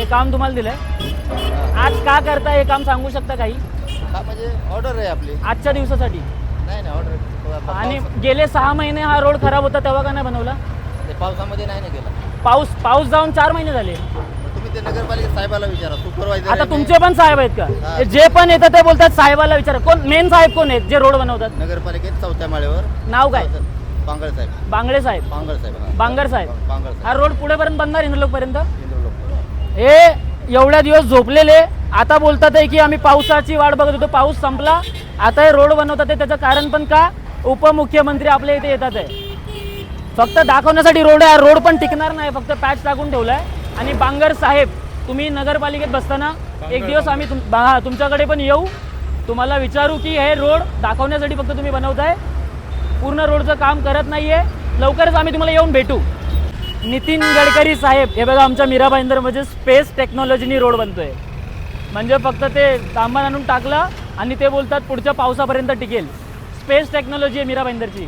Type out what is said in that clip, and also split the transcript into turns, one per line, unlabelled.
हे काम तुम्हाला दिलंय आज का करता हे काम सांगू शकता काही
हा म्हणजे ऑर्डर आहे आपली.
आजच्या दिवसासाठी
नाही नाही ऑर्डर.
आणि गेले 6 महिने हा रोड खराब होता तेव्हा का नाही बनवला
ते पावसामध्ये नाही ना गेला.
पाऊस जाऊन 4 महिने झाले
तुम्ही ते नगरपालिका साहेबाला विचारा, सुपरवायझर.
आता तुमचे पण साहेब आहेत का
हा.
हे जे पण येतात ते बोलतात साहेबाला विचारा कोण मेन साहेब कोण आहेत जे रोड बनवतात
नगरपालिकेत 4थ्या माळ्यावर
नाव काय
बांगळ साहेब.
बांगळे साहेब
बांगळ साहेब हा.
बांगर साहेब
बांगळ साहेब.
हा रोड पुढेपर्यंत बनणार इंद्रलोक पर्यंत
इंद्रलोक.
हे एवढ्या दिवस झोपलेले आता बोलतात आहे की आम्ही पावसाची वाट बघत होतो पाऊस संपला आता हे रोड बनवतात आहे त्याचं कारण पण का उपमुख्यमंत्री आपल्या इथे येतात आहे फक्त दाखवण्यासाठी रोड आहे रोड पण टिकणार नाही फक्त पॅच टाकून ठेवलाय आणि बांगर साहेब तुम्ही नगरपालिकेत बसताना एक दिवस आम्ही तुमच्याकडे पण येऊ तुम्हाला विचारू की हे रोड दाखवण्यासाठी फक्त तुम्ही बनवताय पूर्ण रोडचं काम करत नाहीये लवकरच आम्ही तुम्हाला येऊन भेटू नितीन गडकरी साहेब हे बघा आमच्या मीरा भाईंदरमध्ये स्पेस टेक्नॉलॉजीनी रोड बनतोय म्हणजे फक्त ते सामान आणून टाकलं आणि ते बोलतात पुढच्या पावसापर्यंत टिकेल स्पेस टेक्नॉलॉजी आहे मीरा भाईंदरची